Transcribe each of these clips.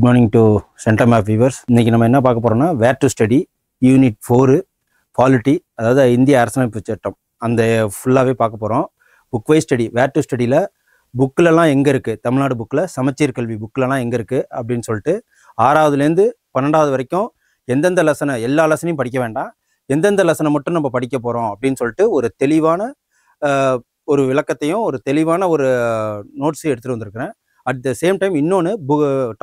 Morning to centrum of viewers. இன்றைக்கி நம்ம என்ன பார்க்க போகிறோம்னா where to study unit 4 polity, அதாவது இந்திய அரசியலமைப்பு சட்டம், அந்த ஃபுல்லாகவே பார்க்க போகிறோம். Book wise study where to ஸ்டடியில் புக்கிலலாம் எங்கே இருக்குது, தமிழ்நாடு புக்கில் சமச்சீர் கல்வி புக்கிலலாம் எங்கே இருக்குது அப்படின்னு சொல்லிட்டு 6வதுலேருந்து 12வது வரைக்கும் எந்தெந்த லெசனை, எல்லா லெசனையும் படிக்க வேண்டாம், எந்தெந்த லெசனை மட்டும் நம்ம படிக்க போகிறோம் அப்படின்னு சொல்லிட்டு ஒரு தெளிவான ஒரு விளக்கத்தையும் ஒரு தெளிவான ஒரு நோட்ஸையும் எடுத்துகிட்டு வந்திருக்கிறேன். அட் த சேம் டைம் இன்னொன்று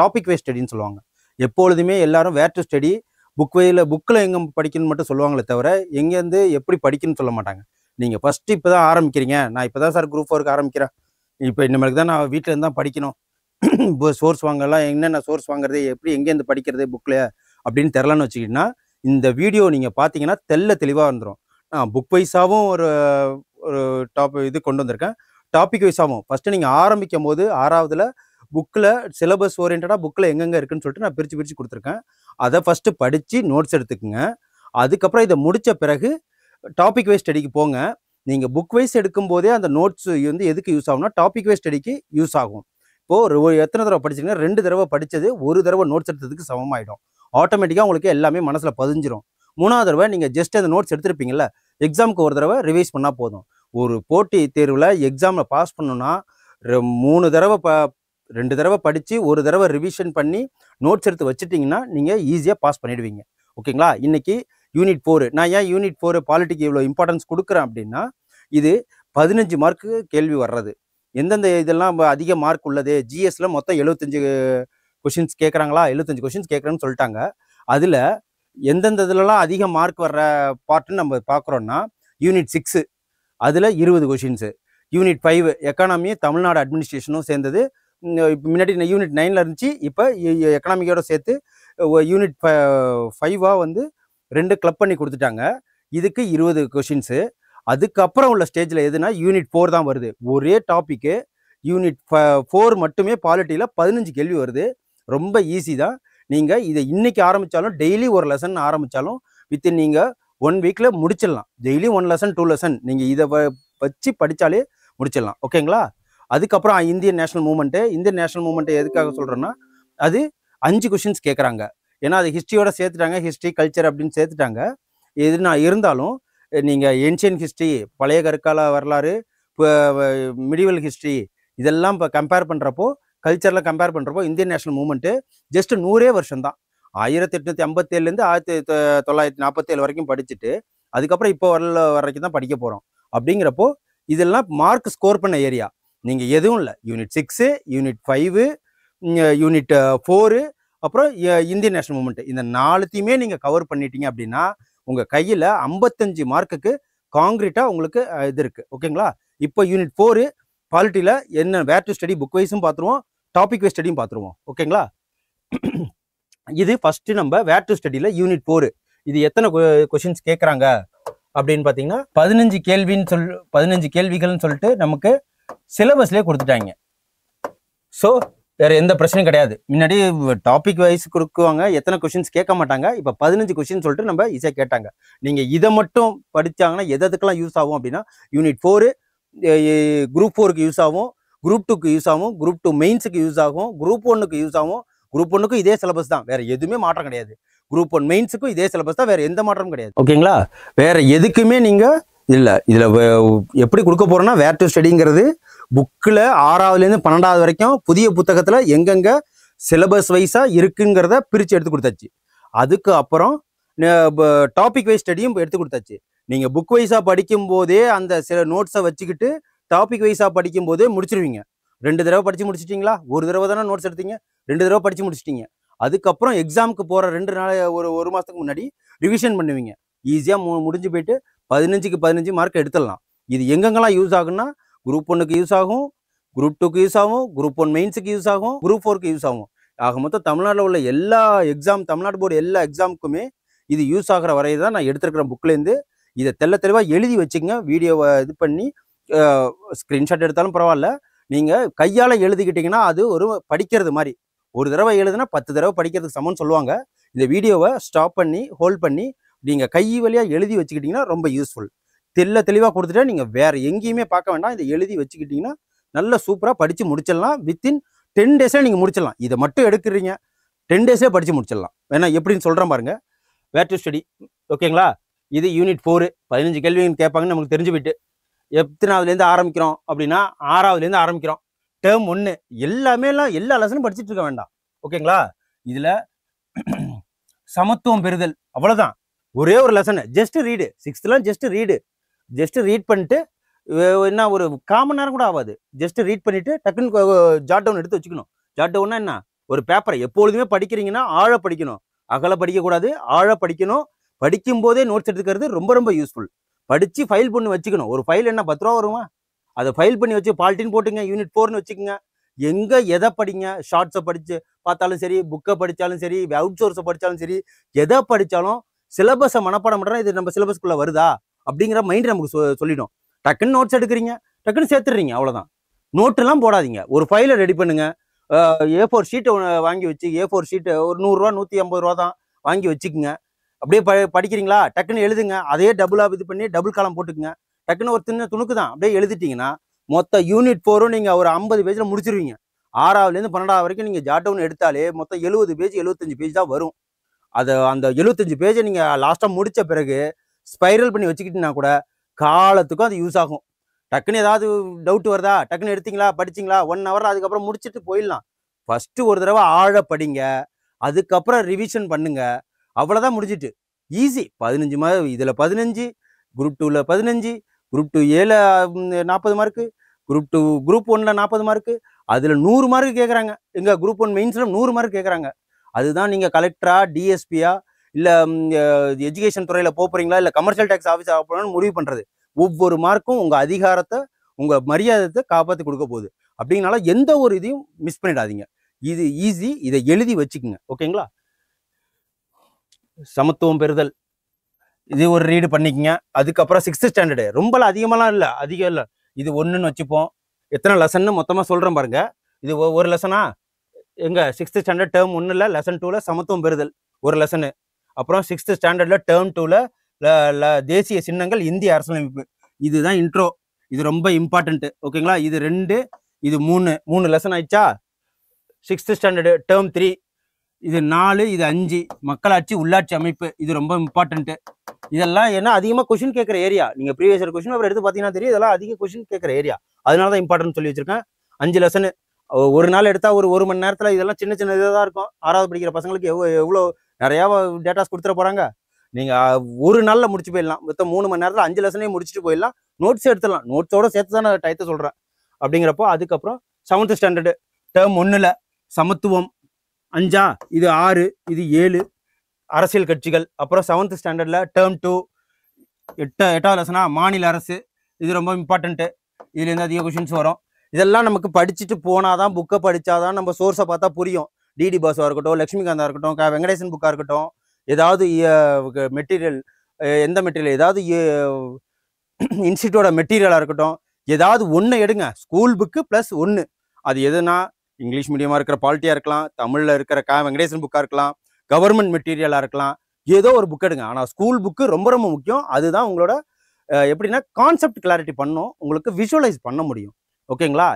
டாபிக் வைஸ் ஸ்டடின்னு சொல்லுவாங்க. எப்பொழுதுமே எல்லாரும் வேர் டு ஸ்டடி புக்கில் எங்கே படிக்கணும்னு மட்டும் சொல்லுவாங்களே தவிர எங்கேருந்து எப்படி படிக்கணும்னு சொல்ல மாட்டாங்க. நீங்கள் ஃபஸ்ட்டு இப்போ தான் ஆரம்பிக்கிறீங்க, நான் இப்போ தான் சார் குரூப் 4க்கு ஆரம்பிக்கிறேன், இப்போ இனிமேலுக்கு தான் நான் வீட்டில் இருந்து தான் படிக்கணும், இப்போ சோர்ஸ் வாங்கலாம், என்னென்ன சோர்ஸ் வாங்குறது, எப்படி எங்கேருந்து படிக்கிறது புக்கில் அப்படின்னு தெரிலன்னு வச்சுக்கிட்டிங்கன்னா இந்த வீடியோ நீங்கள் பார்த்தீங்கன்னா தெளிவாக வந்துடும். நான் புக் வைஸாகவும் ஒரு இது கொண்டு வந்திருக்கேன், டாபிக் வைஸாகவும். ஃபஸ்ட்டு நீங்கள் ஆரம்பிக்கும் போது 6வதுல புக்கில் சிலபஸ் ஓரியன்டாக புக்கில் எங்கெங்கே இருக்குன்னு சொல்லிட்டு நான் பிரித்து கொடுத்துருக்கேன். அதை ஃபஸ்ட்டு படித்து நோட்ஸ் எடுத்துக்கோங்க. அதுக்கப்புறம் இதை முடித்த பிறகு டாபிக் வைஸ் ஸ்டடிக்கு போங்க. நீங்கள் புக் வைஸ் எடுக்கும்போதே அந்த நோட்ஸ் வந்து எதுக்கு யூஸ் ஆகும்னா டாபிக் வைஸ் ஸ்டடிக்கு யூஸ் ஆகும். இப்போது எத்தனை தடவை படிச்சிங்கன்னா 2 தடவை படித்தது 1 தடவை நோட்ஸ் எடுத்ததுக்கு சமமாயிடும். ஆட்டோமேட்டிக்காக உங்களுக்கு எல்லாமே மனசில் பதிஞ்சிரும். 3வது தடவை நீங்கள் ஜஸ்ட் அந்த நோட்ஸ் எடுத்துருப்பீங்கள்ல, எக்ஸாமுக்கு ஒரு தடவை ரிவைஸ் பண்ணால் போதும். ஒரு போட்டி தேர்வில் எக்ஸாமில் பாஸ் பண்ணணும்னா 2 தடவை படித்து 1 தடவை ரிவிஷன் பண்ணி நோட்ஸ் எடுத்து வச்சுட்டிங்கன்னா நீங்கள் ஈஸியாக பாஸ் பண்ணிடுவீங்க. ஓகேங்களா? இன்றைக்கி யூனிட் 4. நான் ஏன் யூனிட் 4 பாலிட்டிக்கு இவ்வளோ இம்பார்ட்டன்ஸ் கொடுக்குறேன் அப்படின்னா, இது 15 மார்க்கு கேள்வி வர்றது. எந்தெந்த இதெல்லாம் அதிக மார்க் உள்ளது, ஜிஎஸ்ல மொத்தம் 75 கொஷின்ஸ் கேட்குறாங்களா, 75 கொஷின்ஸ் கேட்குறேன்னு சொல்லிட்டாங்க. அதில் எந்தெந்த இதுலலாம் அதிக மார்க் வர்ற பார்ட்டுன்னு நம்ம பார்க்குறோன்னா யூனிட் 6 அதில் 20 கொஷின்ஸு, யூனிட் 5 எக்கானமி தமிழ்நாடு அட்மினிஸ்ட்ரேஷனும் சேர்ந்தது. இப்போ முன்னாடி யூனிட் 9ல் இருந்துச்சு, இப்போ எக்கனாமிக்கோட சேர்த்து யூனிட் 5 வந்து 2 கிளப் பண்ணி கொடுத்துட்டாங்க. இதுக்கு 20 கொஷின்ஸு. அதுக்கப்புறம் உள்ள ஸ்டேஜில் எதுனா யூனிட் 4 தான் வருது. ஒரே டாப்பிக்கு யூனிட் 4 மட்டுமே பாலிட்டியில் 15 கேள்வி வருது. ரொம்ப ஈஸி தான். நீங்கள் இதை இன்றைக்கி ஆரம்பித்தாலும் டெய்லி ஒரு லெசன் ஆரம்பித்தாலும் வித்தின் நீங்கள் 1 வீக்கில் முடிச்சிடலாம். டெய்லி 1 லெசன் 2 லெசன் நீங்கள் இதை வச்சு படித்தாலே முடிச்சிடலாம். ஓகேங்களா? அதுக்கப்புறம் இந்தியன் நேஷனல் மூமெண்ட்டு எதுக்காக சொல்கிறேன்னா, அது 5 கொஷின்ஸ் கேட்குறாங்க. ஏன்னா அது ஹிஸ்ட்ரியோட சேர்த்துட்டாங்க, ஹிஸ்ட்ரி கல்ச்சர் அப்படின்னு சேர்த்துட்டாங்க. இது நான் இருந்தாலும் நீங்கள் ஏன்ஷியன் ஹிஸ்ட்ரி, பழைய கற்கால வரலாறு, இப்போ மிடிவல் ஹிஸ்ட்ரி, இதெல்லாம் இப்போ கம்பேர் பண்ணுறப்போ, கல்ச்சரில் கம்பேர் பண்ணுறப்போ இந்தியன் நேஷனல் மூமெண்ட்டு ஜஸ்ட் 100 வருஷம் தான். 1857லேருந்து 1947 வரைக்கும் படிச்சுட்டு அதுக்கப்புறம் இப்போ வரைக்கும் தான் படிக்க போகிறோம். அப்படிங்கிறப்போ இதெல்லாம் மார்க் ஸ்கோர் பண்ண ஏரியா. நீங்கள் எதுவும் இல்லை, யூனிட் 6, யூனிட் 5, யூனிட் 4, அப்புறம் இந்தியன் நேஷனல் மூமெண்ட்டு, இந்த 4த்தையுமே நீங்கள் கவர் பண்ணிட்டீங்க அப்படின்னா உங்கள் கையில் 55 மார்க்குக்கு காங்கிரீட்டாக உங்களுக்கு இது இருக்குது. ஓகேங்களா? இப்போ யூனிட் 4 பாலிட்டியில் என்ன வேர் டு ஸ்டடி புக் வைஸும் பார்த்துருவோம், டாபிக் வைஸ் ஸ்டடியும் பார்த்துருவோம். ஓகேங்களா? இது ஃபஸ்ட்டு நம்ம வேர் டு ஸ்டடியில் யூனிட் 4 இது எத்தனை கொஷின்ஸ் கேட்குறாங்க அப்படின்னு பார்த்தீங்கன்னா 15 கேள்விகள்னு சொல்லிட்டு நமக்கு சிலபஸ்லேயே கொடுத்துட்டாங்க. ஸோ வேறு எந்த பிரச்சனையும் கிடையாது. முன்னாடி டாபிக் வைஸ் கொடுக்குவாங்க, எத்தனை கொஷின்ஸ் கேட்க மாட்டாங்க. இப்போ 15 கொஷின் சொல்லிட்டு நம்ம ஈஸியாக கேட்டாங்க. நீங்கள் இதை மட்டும் படித்தாங்கன்னா எதுக்கெல்லாம் யூஸ் ஆகும் அப்படின்னா யூனிட் 4 குரூப் 4க்கு யூஸ் ஆகும், குரூப் 2க்கு யூஸ் ஆகும், குரூப் 2 மெயின்ஸுக்கு யூஸ் ஆகும், குரூப் 1க்கு யூஸ் ஆகும். குரூப் 1க்கும் இதே சிலபஸ் தான், வேறு எதுவுமே மாற்றம் கிடையாது. குரூப் 1 மெயின்ஸுக்கும் இதே சிலபஸ் தான், வேறு எந்த மாற்றமும் கிடையாது. ஓகேங்களா? வேறு எதுக்குமே நீங்கள் இல்லை. இதில் எப்படி கொடுக்க போகிறோன்னா வேர் டு ஸ்டடிங்கிறது புக்கில் 6வதுலேருந்து 12வது வரைக்கும் புதிய புத்தகத்தில் எங்கெங்கே சிலபஸ் வைஸாக இருக்குங்கிறத பிரித்து எடுத்து கொடுத்தாச்சு. அதுக்கு அப்புறம் டாபிக் வைஸ் ஸ்டடியும் எடுத்து கொடுத்தாச்சு. நீங்கள் புக் வைஸாக படிக்கும்போதே அந்த சில நோட்ஸை வச்சுக்கிட்டு டாபிக் வைஸாக படிக்கும்போதே முடிச்சிருவீங்க. 2 தடவை படித்து முடிச்சிட்டிங்களா? 1 தடவை தானே நோட்ஸ் எடுத்தீங்க, 2 தடவை படித்து முடிச்சிட்டிங்க. அதுக்கப்புறம் எக்ஸாமுக்கு போகிற 2 நாள் ஒரு மாதத்துக்கு முன்னாடி ரிவிஷன் பண்ணுவீங்க. ஈஸியாக முடிஞ்சு போயிட்டு 15க்கு 15 மார்க் எடுத்துடலாம். இது எங்கெங்கெல்லாம் யூஸ் ஆகுன்னா குரூப் 1க்கு யூஸ் ஆகும், குரூப் 2க்கு யூஸ் ஆகும், குரூப் 1 மெயின்ஸுக்கு யூஸ் ஆகும், குரூப் 4க்கு யூஸ் ஆகும். ஆக மொத்தம் தமிழ்நாட்டில் உள்ள எல்லா தமிழ்நாடு போர்டு எல்லா எக்ஸாமுக்குமே இது யூஸ் ஆகிற வரையை தான் நான் எடுத்துருக்கிறேன் புக்லேருந்து. இதை தெளிவாக எழுதி வச்சுங்க. வீடியோவை இது பண்ணி ஸ்க்ரீன்ஷாட் எடுத்தாலும் பரவாயில்ல, நீங்கள் கையால் எழுதிக்கிட்டிங்கன்னா அது ஒரு படிக்கிறது மாதிரி. ஒரு தடவை எழுதுனா 10 தடவை படிக்கிறதுக்கு சமம்னு சொல்லுவாங்க. இந்த வீடியோவை ஸ்டாப் பண்ணி ஹோல்ட் பண்ணி நீங்கள் கை வழியாக எழுதி வச்சுக்கிட்டிங்கன்னா ரொம்ப யூஸ்ஃபுல். தெளிவாக கொடுத்துட்டா நீங்கள் வேறு எங்கேயுமே பார்க்க வேண்டாம். இதை எழுதி வச்சுக்கிட்டிங்கன்னா நல்ல சூப்பராக படித்து முடிச்சிடலாம். வித்தின் 10 டேஸில் நீங்கள் முடிச்சிடலாம். இதை மட்டும் எடுக்கிறீங்க, 10 டேஸே படித்து முடிச்சிடலாம். வேணா எப்படின்னு சொல்கிறேன் பாருங்க. வேர் டு ஸ்டடி, ஓகேங்களா? இது யூனிட் 4, 15 கேள்வின்னு கேட்பாங்கன்னு நமக்கு தெரிஞ்சு போயிட்டு. எத்தனாவதுலேருந்து ஆரம்பிக்கிறோம் அப்படின்னா 6வதுலேருந்து ஆரம்பிக்கிறோம். டேர்ம் 1 எல்லா லெசனும் படிச்சுட்டு இருக்க வேண்டாம், ஓகேங்களா? இதில் சமத்துவம் பெறுதல் அவ்வளோதான், ஒரே ஒரு lesson. Just read, 6th just read பண்ணிட்டு என்ன ஒரு காமன் நேரம் கூட ஆகாது. ஜஸ்ட் ரீட் பண்ணிட்டு டக்குன்னு ஜாட் டவுன் எடுத்து வச்சுக்கணும். ஜாட் டவுன்னா என்ன, ஒரு பேப்பரை எப்பொழுதுமே படிக்கிறீங்கன்னா ஆழ படிக்கணும், அகல படிக்கக்கூடாது, ஆழ படிக்கணும். படிக்கும் போதே நோட்ஸ் எடுத்துக்கிறது ரொம்ப ரொம்ப யூஸ்ஃபுல். படித்து ஃபைல் பண்ணி வச்சுக்கணும். ஒரு ஃபைல் என்ன 10 ரூபா வருமா? அதை ஃபைல் பண்ணி வச்சு பால்ட்டின் போட்டுங்க, யூனிட் 4ன்னு வச்சுக்கோங்க. எங்கே எதை படிங்க, ஷார்ட்ஸை படித்து பார்த்தாலும் சரி, புக்கை படித்தாலும் சரி, அவுட் சோர்ஸை படித்தாலும் சரி, எதை படித்தாலும் சிலபஸை மனப்பாடம் பண்ணுறோம், இது நம்ம சிலபஸ்க்குள்ளே வருதா அப்படிங்கிற மைண்ட் நமக்கு சொல்லிடும். டக்குன்னு நோட்ஸ் எடுக்கிறீங்க, டக்குன்னு சேர்த்துடுறீங்க, அவ்வளோதான். நோட்டெல்லாம் போடாதீங்க. ஒரு ஃபைலை ரெடி பண்ணுங்க. A4 ஷீட்டை வாங்கி வச்சு, A4 ஷீட்டை ஒரு 100 ரூபா 150 ரூபா தான் வாங்கி வச்சுக்குங்க. அப்படியே படிக்கிறீங்களா, டக்குன்னு எழுதுங்க. அதே டபுளாக இது பண்ணி டபுள் காலம் போட்டுக்குங்க. டக்குன்னு ஒரு சின்ன துணுக்கு தான், அப்படியே எழுதிட்டீங்கன்னா மொத்த யூனிட் 4ம் நீங்கள் ஒரு 50 பேஜில் முடிச்சிருவீங்க. 6வதுலேருந்து 12வது வரைக்கும் நீங்கள் ஜாட் டவுன் எடுத்தாலே மொத்தம் 70 பேஜ் 75 பேஜ் தான் வரும். அந்த 75 பேஜை நீங்கள் லாஸ்ட்டாக முடித்த பிறகு ஸ்பைரல் பண்ணி வச்சுக்கிட்டீங்கன்னா கூட காலத்துக்கும் அது யூஸ் ஆகும். டக்குன்னு ஏதாவது டவுட் வருதா, டக்குன்னு எடுத்தீங்களா, படிச்சிங்களா, 1 ஹவர், அதுக்கப்புறம் முடிச்சுட்டு போயிடலாம். ஃபஸ்ட்டு ஒரு தடவை ஆழ படிங்க, அதுக்கப்புறம் ரிவிஷன் பண்ணுங்க, அவ்வளோதான், முடிஞ்சிட்டு. ஈஸி. 15 இதில் 15, குரூப் 2ல் 15, குரூப் 2 ஏல 40 மார்க்கு, குரூப் 1ல் 40 மார்க்கு, அதில் 100 மார்க்கு கேட்குறாங்க. எங்கள் குரூப் 1 மெயின்ஸில் 100 மார்க் கேட்குறாங்க. அதுதான் நீங்கள் கலெக்டரா, டிஎஸ்பியா, இல்லை எஜுகேஷன் துறையில் போகிறீங்களா, இல்லை கமர்ஷியல் டேக்ஸ் ஆஃபீஸ் ஆகணும்னு முடிவு பண்ணுறது. ஒவ்வொரு மார்க்கும் உங்கள் அதிகாரத்தை, உங்கள் மரியாதை காப்பாற்றி கொடுக்க போகுது. அப்படிங்கனால எந்த ஒரு இதையும் மிஸ் பண்ணிடாதீங்க. இது ஈஸி, இதை எழுதி வச்சுக்கோங்க, ஓகேங்களா? சமத்துவம் பெறுதல், இது ஒரு ரீடு பண்ணிக்கங்க. அதுக்கப்புறம் 6th ஸ்டாண்டர்டு ரொம்பலாம் அதிகமாலாம் இல்லை, அதிகம் இல்லை, இது 1ன்னு வச்சுப்போம். எத்தனை லெசன்னு மொத்தமாக சொல்கிறேன் பாருங்க. இது ஒரு லெசனா, எங்க 6th ஸ்டாண்டர்ட் டேர்ம் 1ல் லெசன் 2ல் சமத்துவம் பெறுதல் ஒரு லெசனு. அப்புறம் 6th ஸ்டாண்டர்டில் டேர்ம் 2ல் தேசிய சின்னங்கள் இந்திய அரசியலமைப்பு. இதுதான் இன்ட்ரோ. இது ரொம்ப இம்பார்ட்டன்ட்டு, ஓகேங்களா? இது 2, இது 3 லெசன் ஆயிடுச்சா? 6th ஸ்டாண்டர்டு டேர்ம் 3 இது 4, இது 5 மக்களாட்சி உள்ளாட்சி அமைப்பு. இது ரொம்ப இம்பார்ட்டன்ட்டு. இதெல்லாம் ஏன்னா அதிகமாக கொஷின் கேட்குற ஏரியா. நீங்கள் ப்ரீவியஸ் இயர் கொஷின் பேப்பர் எடுத்து பார்த்தீங்கன்னா தெரியும், இதெல்லாம் அதிக கொஷின் கேட்குற ஏரியா. அதனால தான் இம்பார்ட்டன்ட் சொல்லி வச்சிருக்கேன். 5 லெசனு ஒரு நாள் எடுத்தால் ஒரு மணி நேரத்தில் இதெல்லாம் சின்ன சின்ன இதாக தான் இருக்கும். 6வது படிக்கிற பசங்களுக்கு எவ்வளோ நிறையா டேட்டாஸ் கொடுத்துட போகிறாங்க. நீங்கள் ஒரு நாளில் முடிச்சு போயிடலாம். மொத்தம் 3 மணி நேரத்தில் 5 லெசனையும் முடிச்சுட்டு போயிடலாம். நோட்ஸ் எடுத்துடலாம். நோட்ஸோட சேர்த்து தான் நான் டயத்தை சொல்கிறேன். அப்படிங்கிறப்போ அதுக்கப்புறம் 7th ஸ்டாண்டர்டு டேர்ம் 1ல் சமத்துவம் 5, இது 6, இது 7 அரசியல் கட்சிகள். அப்புறம் 7th ஸ்டாண்டர்டில் டேர்ம் 2 8வது லெசனா மாநில அரசு. இது ரொம்ப இம்பார்ட்டன்ட்டு. இதுலேருந்து அதிக கொஷின்ஸ் வரும். இதெல்லாம் நமக்கு படிச்சுட்டு போனால் தான், புக்கை படித்தாதான் நம்ம சோர்ஸை பார்த்தா புரியும். டிடி பாசுவாக இருக்கட்டும், லட்சுமிகாந்தா இருக்கட்டும், வெங்கடேசன் புக்காக இருக்கட்டும், ஏதாவது மெட்டீரியல், எந்த மெட்டீரியல், ஏதாவது இன்ஸ்டியூட்டோட மெட்டீரியலாக இருக்கட்டும், ஏதாவது ஒன்று எடுங்க. School book plus 1. அது எதுனா இங்கிலீஷ் மீடியமாக இருக்கிற பாலிட்டியாக இருக்கலாம், தமிழில் இருக்கிற வெங்கடேசன் புக்காக இருக்கலாம், கவர்மெண்ட் மெட்டீரியலாக இருக்கலாம், ஏதோ ஒரு புக் எடுங்க. ஆனால் ஸ்கூல் புக்கு ரொம்ப ரொம்ப முக்கியம். அதுதான் உங்களோட எப்படின்னா கான்செப்ட் கிளாரிட்டி பண்ணும், உங்களுக்கு விஷுவலைஸ் பண்ண முடியும், ஓகேங்களா?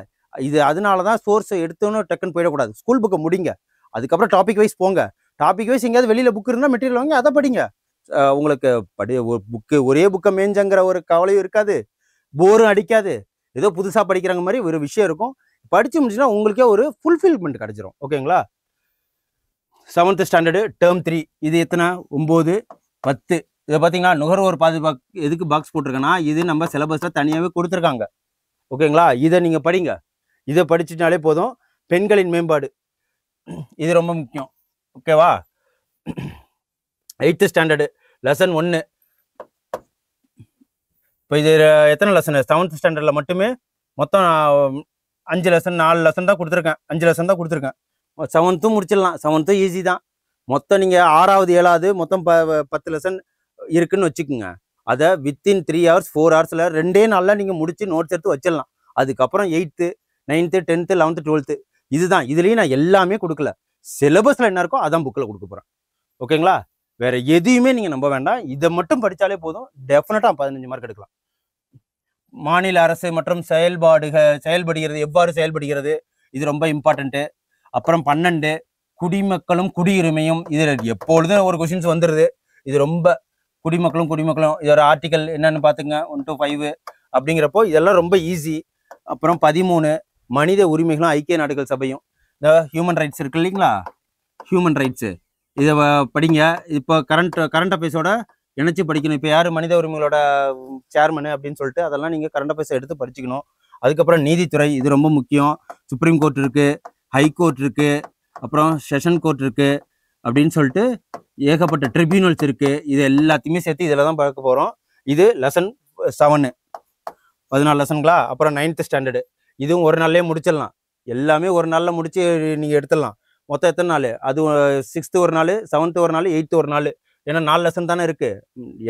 இது அதனால தான் சோர்ஸை எடுத்தோன்னு டக்குன்னு போயிடக்கூடாது. ஸ்கூல் புக்கை முடிங்க, அதுக்கப்புறம் டாபிக் வைஸ் போங்க. டாபிக் வைஸ் எங்கேயாவது வெளியில் புக் இருந்தால் மெட்டீரியல் வாங்கி அதை படிங்க. உங்களுக்கு ஒரே புக்கை மேஞ்சங்கிற ஒரு கவலையும் இருக்காது, போரும் அடிக்காது. ஏதோ புதுசாக படிக்கிறாங்க மாதிரி ஒரு விஷயம் இருக்கும். படித்து முடிச்சுன்னா உங்களுக்கே ஒரு ஃபுல்ஃபில்மெண்ட் கிடச்சிரும், ஓகேங்களா? 7th ஸ்டாண்டர்டு டேர்ம் 3 இது எத்தனை, 9, 10. இதை பார்த்தீங்கன்னா நுகர்வோர் பாதுகாப்பு எதுக்கு பாக்ஸ் போட்டிருக்கேன்னா, இது நம்ம சிலபஸில் தனியாகவே கொடுத்துருக்காங்க, ஓகேங்களா? இதை நீங்கள் படிங்க. இதை படிச்சுட்டாலே போதும். பெண்களின் மேம்பாடு, இது ரொம்ப முக்கியம், ஓகேவா? 8th standard lesson 1. இப்போ இது எத்தனை லெசனு? 7th ஸ்டாண்டர்டில் மட்டுமே மொத்தம் 5 லெசன் 4 லெசன் தான் கொடுத்துருக்கேன். 5 லெசன் தான் கொடுத்துருக்கேன். 7th முடிச்சிடலாம். 7th ஈஸி தான். மொத்தம் நீங்கள் 6வது 7வது மொத்தம் 10 லெசன் இருக்குன்னு வச்சுக்கோங்க. அதை வித்தின் 3 hours 4 ஹவர்ஸில் 2 நாளில் நீங்கள் முடிச்சு நோட்ஸ் எடுத்து வச்சிடலாம். அதுக்கப்புறம் 8th 9th 10th 11th 12th இதுதான். இதுலேயும் நான் எல்லாமே கொடுக்கல. சிலபஸில் என்ன இருக்கோ அதான் புக்கில் கொடுக்க போகிறேன், ஓகேங்களா? வேற எதையுமே நீங்கள் நம்ப வேண்டாம். இதை மட்டும் படித்தாலே போதும், டெஃபினட்டாக 15 மார்க் எடுக்கலாம். மாநில அரசு மற்றும் செயல்படுகிறது, எவ்வாறு செயல்படுகிறது, இது ரொம்ப இம்பார்ட்டன்ட்டு. அப்புறம் 12 குடிமக்களும் குடியுரிமையும் இதில் எப்பொழுதும் ஒரு கொஷின்ஸ் வந்துடுது. இது ரொம்ப குடிமக்களும் இதோட ஆர்டிக்கல் என்னன்னு பார்த்துங்க 1 to 5 அப்படிங்கிறப்போ இதெல்லாம் ரொம்ப ஈஸி. அப்புறம் 13 மனித உரிமைகளும் ஐக்கிய நாடுகள் சபையும் இந்த ஹியூமன் ரைட்ஸ் இருக்கு இல்லைங்களா, ஹியூமன் ரைட்ஸு இதை படிங்க. இப்போ கரண்ட் அஃபேர்ஸோட இணைச்சி படிக்கணும். இப்போ யார் மனித உரிமைகளோட சேர்மனு அப்படின்னு சொல்லிட்டு அதெல்லாம் நீங்கள் கரண்ட் அஃபேர்ஸை எடுத்து படிச்சுக்கணும். அதுக்கப்புறம் நீதித்துறை இது ரொம்ப முக்கியம். சுப்ரீம் கோர்ட் இருக்குது, ஹை கோர்ட் இருக்குது, அப்புறம் செஷன் கோர்ட் இருக்குது அப்படின்னு சொல்லிட்டு ஏகப்பட்ட ட்ரிபியூனல்ஸ் இருக்குது. இது எல்லாத்தையுமே சேர்த்து இதில் தான் பார்க்க போகிறோம். இது லெசன் 7 14 லெசன்களா. அப்புறம் 9th ஸ்டாண்டர்டு இதுவும் ஒரு நாள்லேயே முடிச்சிடலாம். எல்லாமே ஒரு நாளில் முடிச்சு நீங்கள் எடுத்துடலாம். மொத்தம் எத்தனை நாள்? அது 6th ஒரு நாள், 7th ஒரு நாள், 8th ஒரு நாள். ஏன்னா 4 லெசன் தானே இருக்குது.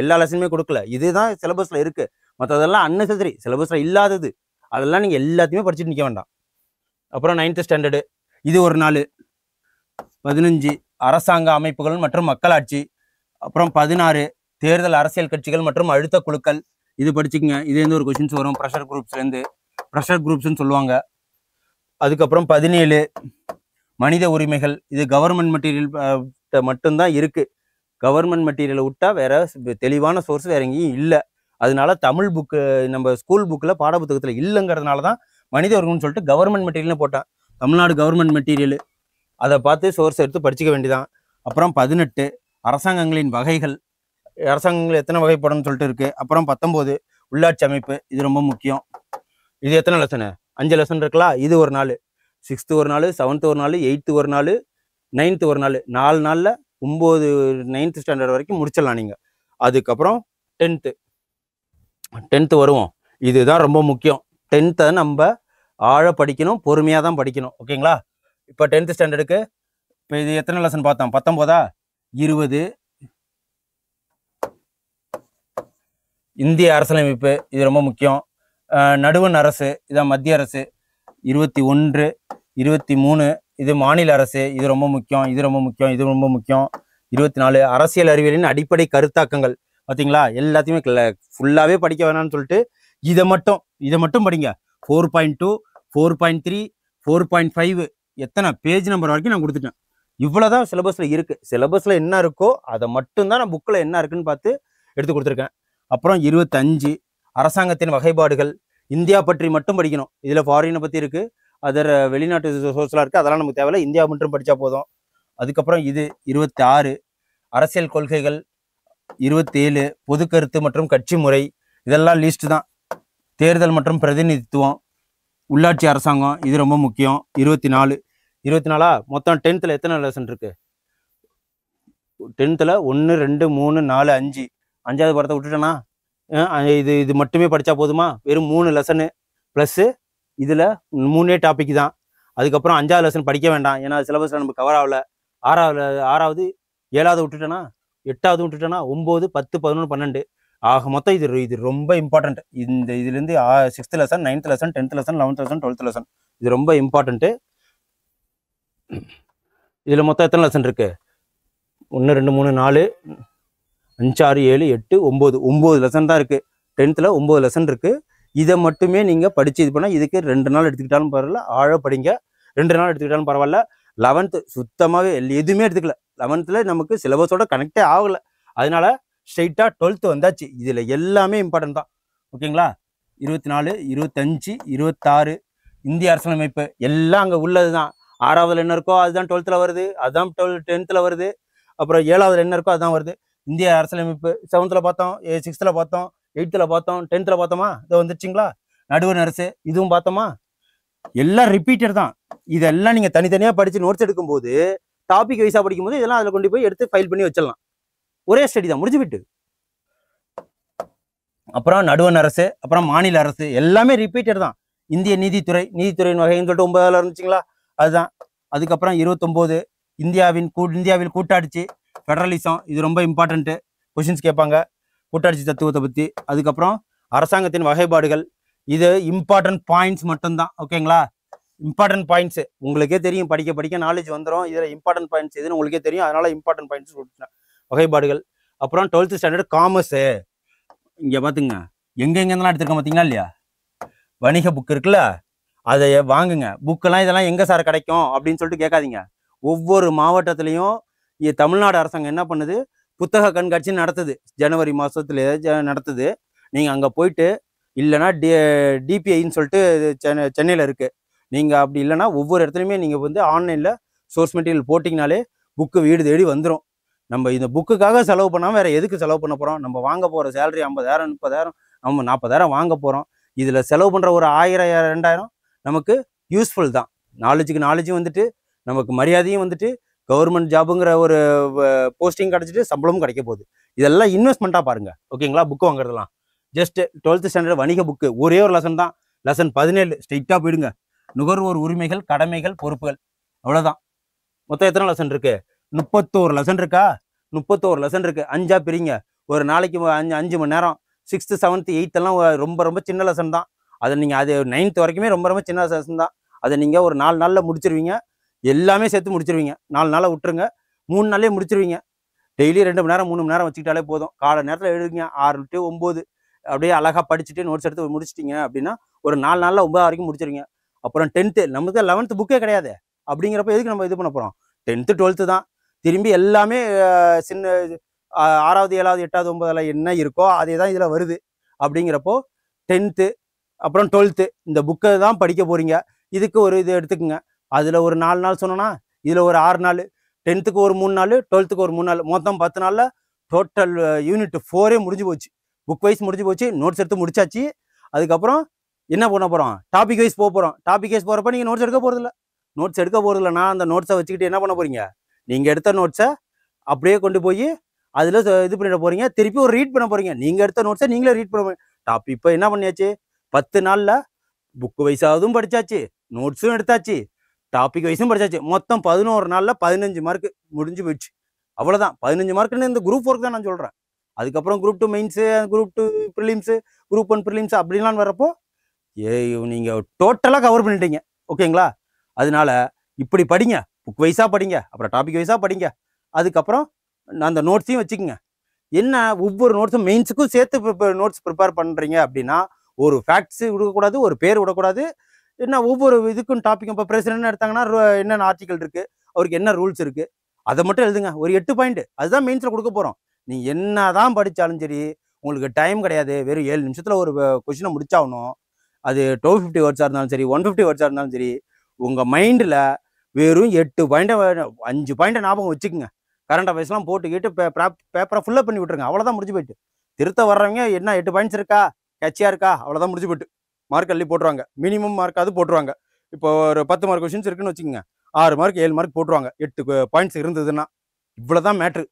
எல்லா லெசனுமே கொடுக்கல. இதுதான் சிலபஸில் இருக்குது. மற்றதெல்லாம் அன்னெசரி சிலபஸில் இல்லாதது. அதெல்லாம் நீங்கள் எல்லாத்தையுமே படிச்சுட்டு நிற்க வேண்டாம். அப்புறம் 9th ஸ்டாண்டர்டு இது ஒரு நாள். 15 அரசாங்க அமைப்புகள் மற்றும் மக்களாட்சி. அப்புறம் 16 தேர்தல் அரசியல் கட்சிகள் மற்றும் அழுத்த குழுக்கள். இது படிச்சுக்கங்க. இதுலேருந்து ஒரு கொஷின்ஸ் வரும். ப்ரெஷர் குரூப்ஸ்லேருந்து ப்ரெஷர் குரூப்ஸ்ன்னு சொல்லுவாங்க. அதுக்கப்புறம் 17 மனித உரிமைகள். இது கவர்மெண்ட் மெட்டீரியல் மட்டும்தான் இருக்குது. கவர்மெண்ட் மெட்டீரியலை விட்டால் வேற தெளிவான சோர்ஸ் வேற எங்கேயும் இல்லை. அதனால தமிழ் புக்கு நம்ம ஸ்கூல் புக்கில் பாடப்புத்தகத்தில் இல்லைங்கிறதுனால தான் மனித உரிமைன்னு சொல்லிட்டு கவர்மெண்ட் மெட்டீரியல்னு போட்டேன். தமிழ்நாடு கவர்மெண்ட் மெட்டீரியல் அதை பார்த்து சோர்ஸ் எடுத்து படிச்சுக்க வேண்டியதான். அப்புறம் 18 அரசாங்கங்களின் வகைகள். அரசாங்கங்கள் எத்தனை வகைப்படணும்னு சொல்லிட்டு இருக்குது. அப்புறம் 19 உள்ளாட்சி அமைப்பு. இது ரொம்ப முக்கியம். இது எத்தனை லெசனு? 5 லெசன் இருக்கலாம். இது ஒரு நாள். 6th ஒரு நாள், 7th ஒரு நாள், 8th ஒரு நாள், 9th ஒரு நாள். 4 நாளில் 9 9th ஸ்டாண்டர்ட் வரைக்கும் முடிச்சிடலாம் நீங்கள். அதுக்கப்புறம் 10th வருவோம். இதுதான் ரொம்ப முக்கியம். 10th நம்ம ஆழ படிக்கணும், பொறுமையாக தான் படிக்கணும். ஓகேங்களா? இப்போ 10th ஸ்டாண்டர்டுக்கு இப்போ இது எத்தனை லெசன் பார்த்தோம்? 19 20 இந்திய அரசியலமைப்பு. இது ரொம்ப முக்கியம். நடுவண் அரசு இதான் மத்திய அரசு. 21 23 இது மாநில அரசு. இது ரொம்ப முக்கியம். இது ரொம்ப முக்கியம். இது ரொம்ப முக்கியம். 24 அரசியல் அறிவியலின் அடிப்படை கருத்தாக்கங்கள். பார்த்தீங்களா? எல்லாத்தையுமே ஃபுல்லாகவே படிக்க வேணாம்னு சொல்லிட்டு இதை மட்டும் படிங்க. 4.2 4.3 4.5 எத்தனை பேஜ் நம்பர் வரைக்கும் நான் கொடுத்துட்டேன். இவ்வளோதான் சிலபஸில் இருக்குது. சிலபஸில் என்ன இருக்கோ அதை மட்டும்தான் நான் புக்கில் என்ன இருக்குன்னு பார்த்து எடுத்து கொடுத்துருக்கேன். அப்புறம் 25 அரசாங்கத்தின் வகைப்பாடுகள். இந்தியா பற்றி மட்டும் படிக்கணும். இதில் ஃபாரினை பற்றி இருக்குது, அதர் வெளிநாட்டு சோர்ஸ்லாம் இருக்குது. அதெல்லாம் நமக்கு தேவையில்லை. இந்தியா மட்டும் படித்தா போதும். அதுக்கப்புறம் இது 26 அரசியல் கொள்கைகள். 27 பொது கருத்து மற்றும் கட்சி முறை. இதெல்லாம் லிஸ்ட் தான். தேர்தல் மற்றும் பிரதிநிதித்துவம். உள்ளாட்சி அரசாங்கம். இது ரொம்ப முக்கியம். 24 மொத்தம் 10th எத்தனை லெசன் இருக்குது? 10th 1 2 3 4 5 5வது பாடத்தை விட்டுட்டேன்னா இது மட்டுமே படித்தா போதுமா? வெறும் 3 லெசனு ப்ளஸ்ஸு இதில் 3 டாபிக் தான். அதுக்கப்புறம் 5வது லெசன் படிக்க வேண்டாம். ஏன்னா சிலபஸில் நமக்கு கவர் ஆகலை. 6வது 7வது விட்டுட்டேன்னா 8வது விட்டுட்டேன்னா 9 10 11 12 ஆக மொத்தம் இது ரொம்ப இம்பார்ட்டன்ட். இதுலேருந்து 6th lesson 9th lesson 10th lesson 11th lesson 12th lesson இது ரொம்ப இம்பார்ட்டன்ட்டு. இதில் மொத்தம் எத்தனை லெசன் இருக்குது? 1 2 3 4 5 6 7 8 9 லெசன் தான் இருக்குது. 10th 9 லெசன் இருக்குது. இதை மட்டுமே நீங்கள் படித்து இது பண்ணால் இதுக்கு 2 நாள் எடுத்துக்கிட்டாலும் பரவாயில்ல. ஆழ படிங்க. 2 நாள் எடுத்துக்கிட்டாலும் பரவாயில்ல. 11th சுத்தமாகவே எதுவுமே எடுத்துக்கல. 11th நமக்கு சிலபஸோட கனெக்டே ஆகலை. அதனால ஸ்ட்ரைட்டாக 12th வந்தாச்சு. இதில் எல்லாமே இம்பார்ட்டன்ட் தான். ஓகேங்களா? 24 25 26 இந்திய அரசியலமைப்பு எல்லாம் அங்கே உள்ளது தான். 6வதுல என்ன இருக்கோ அதுதான் 12th வருது. அதுதான் 10th வருது. அப்புறம் 7வதுல என்ன இருக்கோ அதுதான் வருது. இந்திய அரசியலமைப்பு 7th பார்த்தோம், 6th பார்த்தோம், 8th பார்த்தோம், 10th பார்த்தோமா? இதை வந்துருச்சுங்களா? நடுவண் அரசு இதுவும் பார்த்தோமா? எல்லாம் ரிப்பீட்டட் தான். இதெல்லாம் நீங்கள் தனித்தனியாக படித்து நோட்ஸ் எடுக்கும்போது டாபிக் வைஸாக படிக்கும்போது இதெல்லாம் அதில் கொண்டு போய் எடுத்து ஃபைல் பண்ணி வச்சிடலாம். ஒரே ஸ்டடி தான், முடிஞ்சு விட்டு. அப்புறம் நடுவண் அரசு, அப்புறம் மாநில அரசு எல்லாமே ரிப்பீட்டட் தான். இந்திய நீதித்துறையின் வகைன்னு சொல்லிட்டு 9ல் இருந்துச்சுங்களா? அதுதான். அதுக்கப்புறம் 29 இந்தியாவில் கூட்டாட்சி ஃபெடரலிசம். இது ரொம்ப இம்பார்ட்டன்ட்டு. கொஷின்ஸ் கேட்பாங்க கூட்டாட்சி தத்துவத்தை பற்றி. அதுக்கப்புறம் அரசாங்கத்தின் வகைப்பாடுகள். இது இம்பார்ட்டன்ட் பாயிண்ட்ஸ் மட்டும்தான். ஓகேங்களா? இம்பார்ட்டன்ட் பாயிண்ட்ஸு உங்களுக்கே தெரியும். படிக்க படிக்க நாலேஜ் வந்துடும். இதில் இம்பார்ட்டன்ட் பாயிண்ட்ஸ் எதுன்னு உங்களுக்கே தெரியும். அதனால் இம்பார்ட்டன்ட் பாயிண்ட்ஸ் கொடுத்துட்டேன். வகைப்பாடுகள். அப்புறம் 12th ஸ்டாண்டர்ட் காமர்ஸு. இங்கே பார்த்துங்க எங்கெங்கெல்லாம் எடுத்துருக்கோம் பார்த்தீங்களா இல்லையா? வணிக புக் இருக்குல்ல, அதை வாங்குங்க. புக்கெல்லாம் இதெல்லாம் எங்கே சார் கிடைக்கும் அப்படின்னு சொல்லிட்டு கேட்காதீங்க. ஒவ்வொரு மாவட்டத்துலேயும் தமிழ்நாடு அரசாங்கம் என்ன பண்ணுது, புத்தக கண்காட்சி நடத்துது. ஜனவரி மாதத்துல நடத்துது. நீங்கள் அங்கே போயிட்டு இல்லைன்னா டிபிஐன்னு சொல்லிட்டு சென்னையில் இருக்குது. நீங்கள் அப்படி இல்லைன்னா ஒவ்வொரு இடத்துலையுமே நீங்கள் வந்து ஆன்லைனில் சோர்ஸ் மெட்டீரியல் போட்டிங்கனாலே புக்கு வீடு தேடி வந்துடும். நம்ம இந்த புக்குக்காக செலவு பண்ணாமல் வேறு எதுக்கு செலவு பண்ண போகிறோம்? நம்ம வாங்க போகிற சேலரி 50,000 30,000 நம்ம 40,000 வாங்க போகிறோம். இதில் செலவு பண்ணுற ஒரு 1000 2000 நமக்கு யூஸ்ஃபுல் தான். நாலேஜும் வந்துட்டு நமக்கு மரியாதையும் வந்துட்டு கவர்மெண்ட் ஜாபுங்கிற ஒரு போஸ்டிங் கிடச்சிட்டு சம்பளமும் கிடைக்க போகுது. இதெல்லாம் இன்வெஸ்ட்மெண்ட்டாக பாருங்கள். ஓகேங்களா? புக்கு வாங்குறதுலாம் ஜஸ்ட் 12th ஸ்டாண்டர்ட் வணிக புக்கு ஒரே ஒரு லெசன் தான். லெசன் 17 ஸ்ட்ரெயிட்டாக போயிடுங்க. நுகர்வோர் உரிமைகள், கடமைகள், பொறுப்புகள், அவ்வளோதான். மொத்தம் எத்தனை லெசன் இருக்கு? 31 லெசன் இருக்கா? 31 லெசன் இருக்கு. 5ஆ பிரிங்க. ஒரு நாளைக்கு 5 மணி நேரம். 6th 7th 8th எல்லாம் ரொம்ப ரொம்ப சின்ன லெசன் தான். அதை நீங்கள் அது 9th வரைக்குமே ரொம்ப ரொம்ப சின்ன லெசன் தான். அதை நீங்கள் ஒரு 4 நாளில் முடிச்சிருவீங்க. எல்லாமே சேர்த்து முடிச்சிருவீங்க. 4 நாளை விட்டுருங்க, 3 நாளே முடிச்சிருவீங்க. டெய்லி 2 மணி நேரம் 3 மணி நேரம் வச்சுக்கிட்டாலே போதும். காலை நேரத்தில் எழுதுங்க 6 to 9 அப்படியே அழகாக படிச்சுட்டு நோட்ஸ் எடுத்து முடிச்சிட்டிங்க அப்படின்னா ஒரு 4 நாளில் 9 வரைக்கும் முடிச்சிருங்க. அப்புறம் 10th நமக்கு 11th புக்கே கிடையாது. அப்படிங்கிறப்ப எதுக்கு நம்ம இது பண்ண போகிறோம்? 10th 12th தான். திரும்பி எல்லாமே சின்ன 6வது 7வது 8வது 9வது என்ன இருக்கோ அதே தான் இதில் வருது. அப்படிங்கிறப்போ 10th அப்புறம் 12th இந்த புக்கை தான் படிக்க போகிறீங்க. இதுக்கு ஒரு இது எடுத்துக்குங்க. அதில் ஒரு 4 நாள் சொன்னோன்னா இதில் ஒரு 6 நாள், 10th ஒரு 3 நாள், 12th ஒரு 3 நாள், மொத்தம் 10 நாளில் டோட்டல் யூனிட் 4 முடிஞ்சு போச்சு. புக் வைஸ் முடிஞ்சு போச்சு. நோட்ஸ் எடுத்து முடிச்சாச்சு. அதுக்கப்புறம் என்ன பண்ண போகிறோம்? டாபிக் வைஸ் போக போகிறோம். டாபிக் வைஸ் போகிறப்ப நீங்கள் நோட்ஸ் எடுக்க போகிறதில்ல. நோட்ஸ் எடுக்க போகிறதில்லனா அந்த நோட்ஸை வச்சுக்கிட்டு என்ன பண்ண போகிறீங்க? நீங்கள் எடுத்த நோட்ஸை அப்படியே கொண்டு போய் அதில் இது பண்ணிட போகிறீங்க. திருப்பி ஒரு ரீட் பண்ண போகிறீங்க. நீங்கள் எடுத்த நோட்ஸை நீங்களே ரீட் பண்ண போகிறீங்க. டாபிக் இப்போ என்ன பண்ணியாச்சு? 10 நாளில் புக்கு வைஸாவதும் படித்தாச்சு, நோட்ஸும் எடுத்தாச்சு, டாபிக் வைஸும் படித்தாச்சு. மொத்தம் 11 நாளில் 15 மார்க் முடிஞ்சு போயிடுச்சு. அவ்வளோதான். 15 மார்க்குன்னு இந்த குரூப் ஒர்க் தான் நான் சொல்கிறேன். அதுக்கப்புறம் group 2 mains, group 2 prelims, group 1 prelims அப்படின்லாம் வரப்போ நீங்கள் டோட்டலாக கவர் பண்ணிட்டீங்க. ஓகேங்களா? அதனால இப்படி படிங்க. புக் வைஸாக படிங்க, அப்புறம் டாபிக் வைஸாக படிங்க. அதுக்கப்புறம் அந்த நோட்ஸையும் வச்சுக்கோங்க. என்ன ஒவ்வொரு நோட்ஸும் மெயின்ஸுக்கும் சேர்த்து நோட்ஸ் ப்ரிப்பேர் பண்ணுறீங்க அப்படின்னா ஒரு ஃபேக்ட்ஸு விடக்கூடாது, ஒரு பேர் விடக்கூடாது. என்ன ஒவ்வொரு இதுக்கும் டாப்பிக்கும் இப்போ பிரசிடென்ட்னு எடுத்தாங்கன்னா என்னென்ன ஆர்டிக்கல் இருக்குது, அவருக்கு என்ன ரூல்ஸ் இருக்குது, அதை மட்டும் எழுதுங்க. ஒரு 8 பாயிண்ட் அதுதான் மெயின்ஸில் கொடுக்க போகிறோம். நீங்கள் என்ன தான் படித்தாலும் சரி உங்களுக்கு டைம் கிடையாது. வெறும் 7 நிமிஷத்தில் ஒரு கொஷினை முடிச்சாகணும். அது 250 வேர்ட்ஸாக இருந்தாலும் சரி, 150 வேர்ட்ஸாக இருந்தாலும் சரி, உங்கள் மைண்டில் வெறும் 8 பாயிண்ட்டை 5 பாயிண்ட்டை ஞாபகம் வச்சுக்கோங்க. கரண்ட் அஃபேர்ஸ்லாம் போட்டுக்கிட்டு பேப்பரை ஃபுல்லப் பண்ணி விட்டுருங்க. அவ்வளோதான் முடிஞ்சு போயிட்டு. திருத்த வர்றவங்க என்ன 8 பாயிண்ட்ஸ் இருக்கா, கேட்சியாக இருக்கா, அவ்வளோதான் முடிஞ்சு போயிட்டு. மார்க் அள்ளி போட்டுருவாங்க. மினிமம் மார்க் அது போட்டுருவாங்க. இப்போ ஒரு 10 மார்க் கொஷின்ஸ் இருக்குன்னு வச்சுக்கோங்க. 6 மார்க் 7 மார்க் போட்டுருவாங்க. 8 பாயிண்ட்ஸ் இருந்ததுன்னா இவ்வளோதான் மேட்ரு.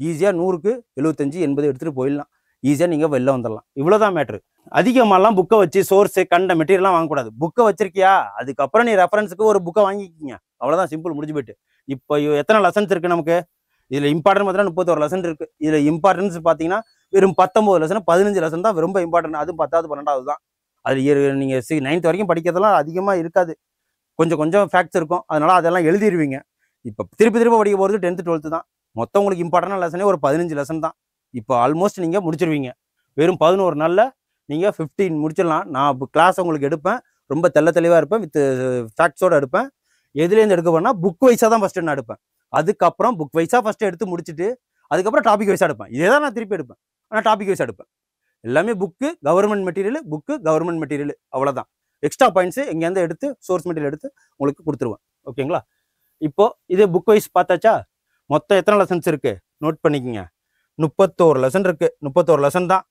ஈஸியாக 100க்கு 75 80 எடுத்துகிட்டு போயிடலாம். ஈஸியாக நீங்கள் வெளில வந்துடலாம். இவ்வளோதான் மேட்ரு. அதிகமாகலாம் புக்கை வச்சு சோர்ஸு கண்ட மெட்டீரியல்லாம் வாங்கக்கூடாது. புக்கை வச்சிருக்கியா, அதுக்கப்புறம் நீ ரெஃபரன்ஸுக்கு ஒரு புக்கை வாங்கிக்கிங்க. அவ்வளோதான், சிம்பிள், முடிஞ்சு போயிட்டு. இப்போ எத்தனை லெசன்ஸ் இருக்குது நமக்கு? இதில் இம்பார்ட்டன்ட் பார்த்தீங்கன்னா 31 லெசன் இருக்குது. இதில் இம்பார்ட்டன்ஸ் பார்த்தீங்கன்னா வெறும் 19 லெசன் 15 லெசன் தான் ரொம்ப இம்பார்ட்டன்ட். அதுவும் 10வது 12வது தான். அது நீங்கள் 9th வரைக்கும் படிக்கிறதெல்லாம் அதிகமாக இருக்காது. கொஞ்சம் ஃபேக்ட்ஸ் இருக்கும். அதனால் அதெல்லாம் எழுதிடுவீங்க. இப்போ திருப்பி படிக்க போகிறது 10th 12th தான். மொத்தம் உங்களுக்கு இம்பார்ட்டன்ட் லெசனே ஒரு 15 லெசன் தான். இப்போ ஆல்மோஸ்ட் நீங்கள் முடிச்சிருவீங்க. வெறும் 11 நாளில் நீங்கள் 15 முடிச்சிடலாம். நான் இப்போ கிளாஸ் உங்களுக்கு எடுப்பேன். ரொம்ப தெளிவாக இருப்பேன். வித் ஃபேக்ட்ஸோடு எடுப்பேன். எதுலேருந்து எடுக்க போனால் புக் வைஸாக தான் ஃபஸ்ட்டு நான் எடுப்பேன். அதுக்கப்புறம் புக் வைஸாக ஃபஸ்ட்டு எடுத்து முடிச்சுட்டு அதுக்கப்புறம் டாபிக் வைஸாக எடுப்பேன். இதே தான் நான் திருப்பி எடுப்பேன். ஆனால் டாபிக் வைஸாக எடுப்பேன். எல்லாமே புக்கு கவர்மெண்ட் மெட்டீரியல் அவ்வளோதான். எக்ஸ்ட்ரா பாயிண்ட்ஸு எங்கேருந்து எடுத்து சோர்ஸ் மெட்டீரியல் எடுத்து உங்களுக்கு கொடுத்துருவேன். ஓகேங்களா? இப்போது இது புக் வைஸ் பார்த்தாச்சா? மொத்தம் எத்தனை லெசன்ஸ் இருக்குது நோட் பண்ணிக்கோங்க. 31 லெசன் இருக்குது. 31 லெசன் தான்.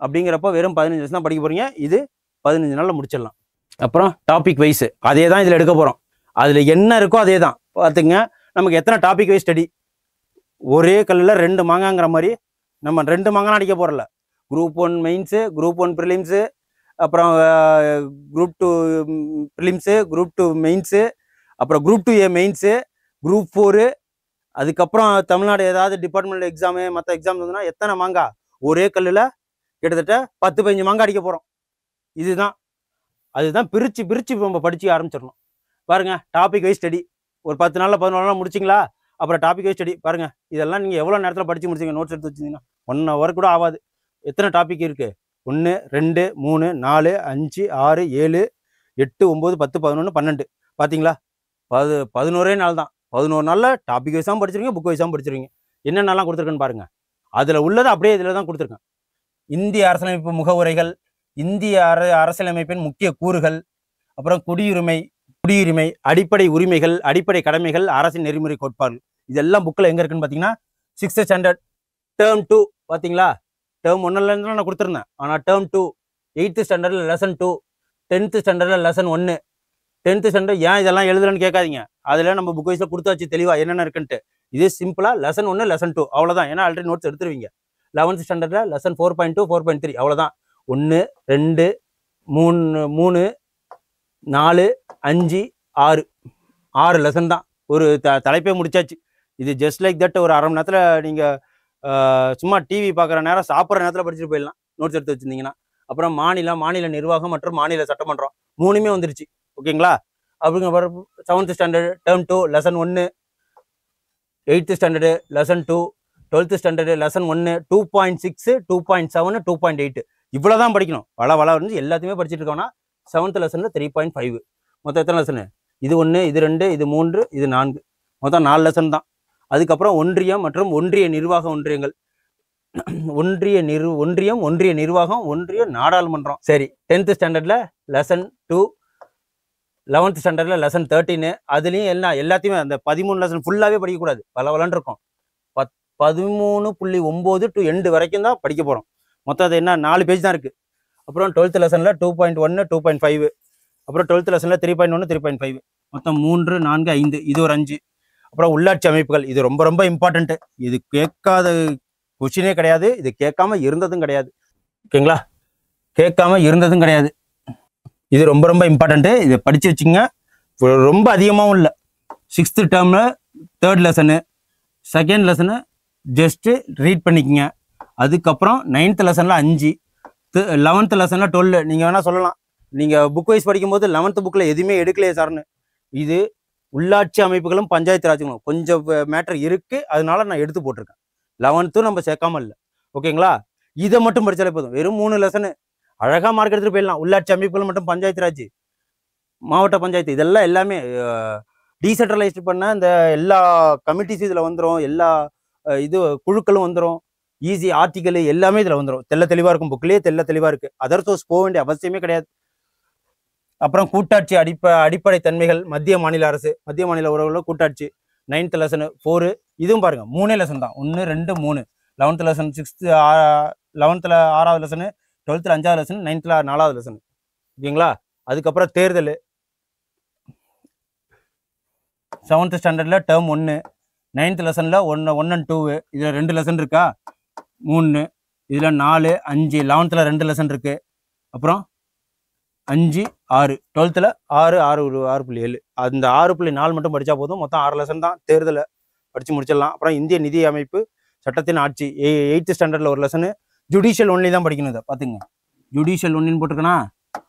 அப்படிங்கிறப்போ வெறும் 15 லெசன் தான் படிக்க போகிறீங்க. இது 15 நாளில் முடிச்சிடலாம். அப்புறம் டாபிக் வைஸு அதே தான் இதில் எடுக்க போகிறோம். அதில் என்ன இருக்கோ அதே தான் பார்த்துங்க. நமக்கு எத்தனை டாபிக் வைஸ் ஸ்டடி? ஒரே கல்லில் 2 மாங்காங்கிற மாதிரி நம்ம 2 மாங்காலாம் அடிக்க போகிறல. குரூப் 1 மெயின்ஸு, குரூப் 1 ப்ரிலிம்ஸு, அப்புறம் குரூப் 2 ப்ரிலிம்ஸு, குரூப் 2 மெயின்ஸு, அப்புறம் குரூப் 2A மெயின்ஸு, குரூப் 4, அதுக்கப்புறம் தமிழ்நாடு ஏதாவது டிபார்ட்மெண்ட் எக்ஸாமு மற்ற எக்ஸாம் இருந்ததுன்னா எத்தனை மாங்கா? ஒரே கல்லில் கிட்டத்தட்ட 10-15 மாங்கா அடிக்க போகிறோம். அதுதான் பிரித்து நம்ம படிச்சு ஆரம்பிச்சிடணும். பாருங்கள், டாபிக் வைஸ் ஸ்டடி ஒரு 10 நாளில் 11 நாள் முடிச்சிங்களா? அப்புறம் டாபிக் வைஸ் ஸ்டடி பாருங்கள். இதெல்லாம் நீங்கள் எவ்வளோ நேரத்தில் படித்து முடிச்சிங்க? நோட்ஸ் எடுத்து வச்சிங்கன்னா 1 hour கூட ஆகாது. எத்தனை டாபிக் இருக்குது? 1 2 3 4 5 6 7 8 9 10 11 12. பார்த்தீங்களா? 11 நாள் தான். 11 நாளில் டாபிக் வைஸாகவும் படிச்சிருங்க, புக் வைஸாகவும் படிச்சிருங்க. என்னென்னலாம் கொடுத்துருக்குன்னு பாருங்கள். அதில் உள்ளது அப்படியே இதில் தான் கொடுத்துருக்கேன். இந்திய அரசியலமைப்பு முகவுரைகள், இந்திய அரசியலமைப்பின் முக்கிய கூறுகள், அப்புறம் குடியுரிமை, அடிப்படை உரிமைகள், அடிப்படை கடமைகள், அரசின் நெறிமுறை கோட்பாடு, இதெல்லாம் புக்கில் எங்கே இருக்குன்னு பார்த்தீங்கன்னா 6th ஸ்டாண்டர்ட் டேர்ம் 2 பார்த்தீங்களா? டேர்ம் 1 நான் கொடுத்துருந்தேன். ஆனால் டேர்ம் 2 8th ஸ்டாண்டர்டில் லெசன் 2, 10th ஸ்டாண்டர்டில் லெசன் 1. 10th ஸ்டாண்டர்ட் ஏன் இதெல்லாம் எழுதுலன்னு கேட்காதீங்க. அதில் நம்ம புக் வைஸில் கொடுத்தாச்சு தெளிவாக என்னென்ன இருக்குன்ட்டு. இது சிம்பிளாக லெசன் 1 லெசன் 2 அவ்வளோதான். ஏன்னா ஆல்ரெடி நோட்ஸ் எடுத்துருவீங்க. 11th ஸ்டாண்டர்டில் லெசன் 4.2 4.3 அவ்வளோதான். 1 2 3 4 5 6 லெசன் தான். ஒரு தலைப்பே முடிச்சாச்சு. இது ஜஸ்ட் லைக் தட். ஒரு அரை மணி நேரத்தில் நீங்கள் சும்மா டிவி பார்க்குற நேரம், சாப்பிட்ற நேரத்தில் படிச்சுட்டு போயிடலாம் நோட்ஸ் எடுத்து வச்சுருந்தீங்கன்னா. அப்புறம் மாநில நிர்வாகம் மற்றும் மாநில சட்டமன்றம் 3மே வந்துருச்சு. ஓகேங்களா? அப்படிங்க 7th standard term 2 lesson 1, 8th standard lesson 2, 12th standard lesson 1, 2.6 2.7 2.8 இவ்வளோ தான் படிக்கணும். வள வந்து எல்லாத்தையுமே படிச்சுட்டு இருக்கோம்னா 7th லெசனில் 3.5. மொத்தம் எத்தனை லெசனு? இது 1, இது 2, இது 3, இது 4, மொத்தம் 4 லெசன் தான். அதுக்கப்புறம் ஒன்றியம் மற்றும் ஒன்றிய நிர்வாக ஒன்றியங்கள், ஒன்றிய நிர்வாகம், ஒன்றிய நாடாளுமன்றம். சரி, 10th ஸ்டாண்டர்டில் லெசன் 2, 11th ஸ்டாண்டர்டில் லெசன் 13. அதுலேயும் எல்லாத்தையுமே அந்த 13 லெசன் ஃபுல்லாகவே படிக்கக்கூடாது, வளன்னு இருக்கும். 13.9 to end வரைக்கும் தான் படிக்க போகிறோம். மொத்தம் அது என்ன 4 பேஜ் தான் இருக்குது. அப்புறம் 12th லெசனில் 2.1 2.5, அப்புறம் 12th லெசனில் 3.1 3.5, மொத்தம் 3 4 5, இது ஒரு 5. அப்புறம் உள்ளாட்சி அமைப்புகள், இது ரொம்ப ரொம்ப இம்பார்ட்டண்ட்டு. இது கேட்காத கொஸ்டினே கிடையாது, இது கேட்காம இருந்ததும் கிடையாது. ஓகேங்களா? கேட்காம இருந்ததும் கிடையாது. இது ரொம்ப ரொம்ப இம்பார்ட்டண்ட்டு. இதை படித்து வச்சுங்க. ரொம்ப அதிகமாகவும் இல்லை. 6th டேர்மில் 3rd lesson, 2nd lesson just read பண்ணிக்கங்க. அதுக்கப்புறம் 9th லெசனில் 5, 11th லெசனில் 12. நீங்கள் வேணால் சொல்லலாம், நீங்கள் புக் வைஸ் படிக்கும்போது 11th புக்கில் எதுவுமே எடுக்கலையே சார்னு. இது உள்ளாட்சி அமைப்புகளும் பஞ்சாயத்து ராஜ்களும் கொஞ்சம் மேட்டர் இருக்குது, அதனால நான் எடுத்து போட்டிருக்கேன். 11th நம்ம சேர்க்காம இல்லை. ஓகேங்களா? இதை மட்டும் படித்தாலே போதும். வெறும் 3 லெசனு அழகாக மார்க் எடுத்துகிட்டு போயிடலாம். உள்ளாட்சி அமைப்புகள் மற்றும் பஞ்சாயத்து ராஜ், மாவட்ட பஞ்சாயத்து, இதெல்லாம் எல்லாமே டீசென்ட்ரலைஸ்ட் பண்ண இந்த எல்லா கமிட்டிஸ் இதில் வந்துடும். எல்லா இது குழுக்களும் வந்துடும். ஈஸி ஆர்டிக்கல் எல்லாமே இதில் வந்துடும். தெளிவாக இருக்கும். புக்லேயே தெளிவாக இருக்குது. அதர் சோர்ஸ் போக வேண்டிய அவசியமே கிடையாது. அப்புறம் கூட்டாட்சி அடிப்படை தன்மைகள், மத்திய மாநில அரசு, மத்திய மாநில உறவுகள், கூட்டாட்சி, 9th லெசனு 4. இதுவும் பாருங்கள் 3 லெசன் தான். 1 2 3. 11th லெசன் 6th, 11th 6வது லெசனு, 12th 5வது லெசன், 9th 4வது லெசன். ஓகேங்களா? அதுக்கப்புறம் தேர்தல் 7th ஸ்டாண்டர்டில் டேர்ம் 1, 9th லெசனில் 1 and 2. இதில் 2 லெசன் இருக்கா? 3. இதில் 4 5. 11th 2 லெசன் இருக்குது. அப்புறம் 5 6. 12th 6 6.7. அந்த 6.4 மட்டும் படித்தா போதும். மொத்தம் 6 லெசன் தான். தேர்தலை படித்து முடிச்சிடலாம். அப்புறம் இந்திய நிதி அமைப்பு, சட்டத்தின் ஆட்சி, 8th ஸ்டாண்டர்டில் ஒரு லெசனு. ஜுடிஷியல் ஒன்லி தான் படிக்கணும். இதை பார்த்துங்க, ஜுடிஷியல் ஒன்லின்னு போட்டிருக்கேனா.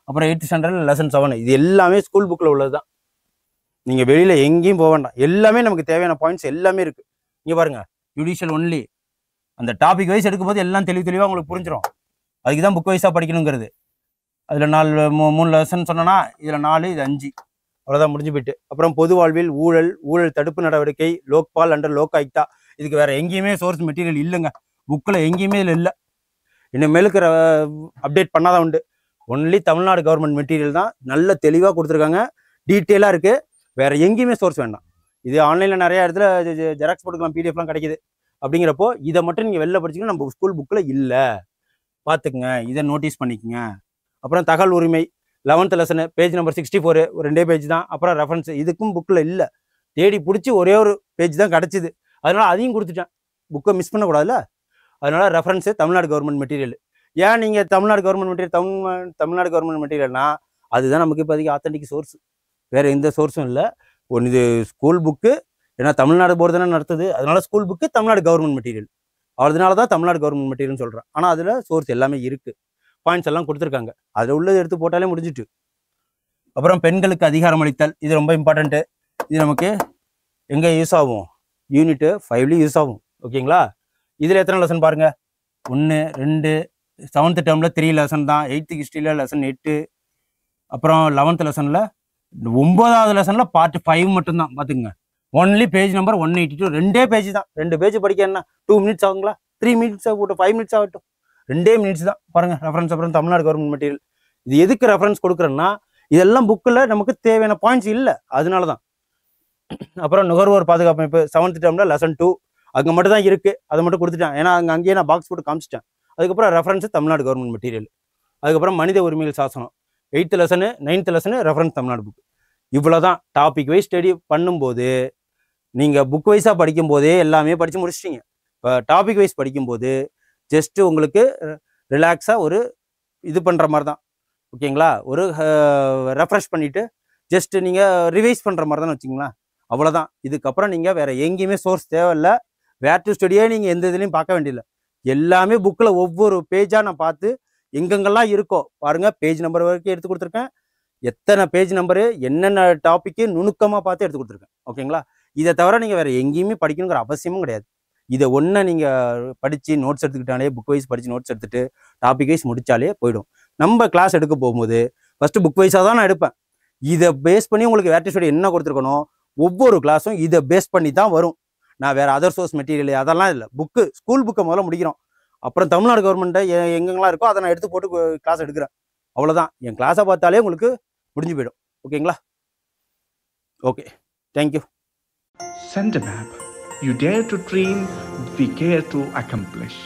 அப்புறம் 8th ஸ்டாண்டர்டில் லெசன் 7. இது எல்லாமே ஸ்கூல் புக்கில் உள்ளது தான். நீங்கள் வெளியில் எங்கேயும் போக வேண்டாம். எல்லாமே நமக்கு தேவையான பாயிண்ட்ஸ் எல்லாமே இருக்குது. இங்கே பாருங்கள், ஜுடிஷியல் ஒன்லி. அந்த டாபிக் வைஸ் எடுக்கும்போது எல்லாம் தெளிவாக உங்களுக்கு புரிஞ்சிடும். அதுக்கு தான் புக் வைஸாக படிக்கணுங்கிறது. அதில் 3 லெசன் சொன்னோன்னா, இதில் 4, இது 5, அவ்வளோதான், முடிஞ்சு போயிட்டு. அப்புறம் பொது வாழ்வில் ஊழல் தடுப்பு நடவடிக்கை, லோக்பால் அண்டர் லோக் ஆயுக்தா. இதுக்கு வேறு எங்கேயுமே சோர்ஸ் மெட்டீரியல் இல்லைங்க. புக்கில் எங்கேயுமே இதில் இல்லை. இனிமேலுக்கு அப்டேட் பண்ணாதான் உண்டு. ஒன்லி தமிழ்நாடு கவர்மெண்ட் மெட்டீரியல் தான். நல்ல தெளிவாக கொடுத்துருக்காங்க, டீட்டெயிலாக இருக்குது. வேறு எங்கேயுமே சோர்ஸ் வேண்டாம். இது ஆன்லைனில் நிறையா இடத்துல ஜெராக்ஸ் போட்டுக்கலாம், பிடிஎஃப்லாம் கிடைக்கிது. அப்படிங்கிறப்போ இதை மட்டும் நீங்கள் வெளில படிச்சிங்கன்னா நம்ம ஸ்கூல் புக்கில் இல்லை, பார்த்துக்குங்க, இதை நோட்டீஸ் பண்ணிக்கங்க. அப்புறம் தகவல் உரிமை 11th லெசனு, பேஜ் நம்பர் 64, ஒரு 2 பேஜ் தான். அப்புறம் ரெஃபரன்ஸ், இதுக்கும் புக்கில் இல்லை. தேடி பிடிச்சி ஒரே ஒரு பேஜ் தான் கிடச்சிது. அதனால் அதையும் கொடுத்துட்டேன். புக்கை மிஸ் பண்ணக்கூடாதுல்ல. அதனால் ரெஃபரன்ஸு தமிழ்நாடு கவர்மெண்ட் மெட்டீரியல். ஏன் நீங்கள் தமிழ்நாடு கவர்மெண்ட் மெட்டீரியல்னா அதுதான் நமக்கு இப்போதைக்கு ஆத்தென்டிக் சோர்ஸ். வேறு எந்த சோர்ஸும் இல்லை. ஒன்று இது ஸ்கூல் புக்கு, ஏன்னா தமிழ்நாடு போர்டு தானே நடத்துது. அதனால school book Tamil Nadu government material. அதனால தான் தமிழ்நாடு கவர்மெண்ட் மெட்டீரியல்னு சொல்கிறேன். ஆனால் அதில் சோர்ஸ் எல்லாமே இருக்குது, பாயிண்ட்ஸ் எல்லாம் கொடுத்துருக்காங்க. அதில் உள்ளது எடுத்து போட்டாலே முடிஞ்சிட்டு. அப்புறம் பெண்களுக்கு அதிகாரம் அளித்தல், இது ரொம்ப இம்பார்ட்டண்ட்டு. இது நமக்கு எங்கே யூஸ் ஆகும்? யூனிட் 5 யூஸ் ஆகும். ஓகேங்களா? இதில் எத்தனை லெசன் பாருங்கள்? 1 2. 7th டேர்மில் 3 லெசன் தான். 8th ஹிஸ்ட்ரியில் லெசன் 8. அப்புறம் 11th லெசனில் 9வது லெசனில் பார்ட் 5 மட்டும்தான். பார்த்துக்குங்க, ஒன்லி பேஜ் நம்பர் 182. 2 பேஜ் தான். 2 பேஜ் படிக்க என்ன 2 மினிட்ஸ் ஆகுங்களா? 3 மினிட்ஸ் ஆகட்டும், 5 மினிட்ஸ் ஆகட்டும், 2 மினிட்ஸ் தான். பாருங்க ரெஃபரன்ஸ். அப்புறம் தமிழ்நாடு கவர்மெண்ட் மெட்டீரியல். இது எதுக்கு ரெஃபரன்ஸ் கொடுக்குறேன்னா, இதெல்லாம் புக்கில் நமக்கு தேவையான பாயிண்ட்ஸ் இல்லை, அதனால தான். அப்புறம் நுகர்வோர் பாதுகாப்பு அமைப்பு 7th டேர்மில் லெசன் 2 அங்கே மட்டும் தான் இருக்குது. அதை மட்டும் கொடுத்துட்டேன், ஏன்னா அங்கேயே நான் பாக்ஸ் போட்டு காமிச்சிட்டேன். அதுக்கப்புறம் ரெஃபரன்ஸ் தமிழ்நாடு கவர்மெண்ட் மெட்டீரியல். அதுக்கப்புறம் மனித உரிமைகள் சாசனம் 8th lesson 9th lesson reference Tamil Nadu book. இவ்வளோ தான். டாபிக் வைஸ் ஸ்டடி பண்ணும்போது நீங்கள் புக் வைஸாக படிக்கும்போதே எல்லாமே படித்து முடிச்சிட்டிங்க. இப்போ டாபிக் வைஸ் படிக்கும்போது ஜஸ்ட்டு உங்களுக்கு ரிலாக்ஸாக ஒரு இது பண்ணுற மாதிரி தான், ஓகேங்களா? ஒரு ரெஃப்ரெஷ் பண்ணிவிட்டு ஜஸ்ட்டு நீங்கள் ரிவைஸ் பண்ணுற மாதிரி தான் வச்சுங்களேன். அவ்வளோதான். இதுக்கப்புறம் நீங்கள் வேறு எங்கேயுமே சோர்ஸ் தேவையில்லை. வேர் டு ஸ்டடியே நீங்கள் எந்த இதுலையும் பார்க்க வேண்டியதில்லை. எல்லாமே புக்கில் ஒவ்வொரு பேஜாக நான் பார்த்து எங்கெங்கெல்லாம் இருக்கோ பாருங்கள். பேஜ் நம்பர் வரைக்கும் எடுத்து கொடுத்துருக்கேன். எத்தனை பேஜ் நம்பரு, என்னென்ன டாப்பிக்கு நுணுக்கமாக பார்த்து எடுத்து கொடுத்துருக்கேன், ஓகேங்களா? இதை தவிர நீங்கள் வேறு எங்கேயுமே படிக்கணுங்கிற அவசியமும் கிடையாது. இதை ஒன்றை நீங்கள் படித்து நோட்ஸ் எடுத்துக்கிட்டாலே, புக் வைஸ் படித்து நோட்ஸ் எடுத்துகிட்டு டாபிக் வைஸ் முடித்தாலே போயிடும். நம்ம கிளாஸ் எடுக்க போகும்போது ஃபஸ்ட்டு புக் வைஸாக தான் நான் எடுப்பேன். இதை பேஸ் பண்ணி உங்களுக்கு வேர் டு ஸ்டடி என்ன கொடுத்துருக்கணும், ஒவ்வொரு கிளாஸும் இதை பேஸ் பண்ணி தான் வரும். நான் வேறு அதர் சோர்ஸ் மெட்டீரியல் அதெல்லாம் இல்லை. புக்கு ஸ்கூல் புக்கை முதல்ல முடிக்கிறோம். அப்புறம் தமிழ்நாடு கவர்மெண்ட்டை எங்கெங்கெல்லாம் இருக்கோ அதை நான் எடுத்து போட்டு கிளாஸ் எடுக்கிறேன். அவ்வளோதான். என் கிளாஸை பார்த்தாலே உங்களுக்கு முடிஞ்சு போயிடும், ஓகேங்களா? Okay, thank you. Send a map. You dare to dream, we care to accomplish.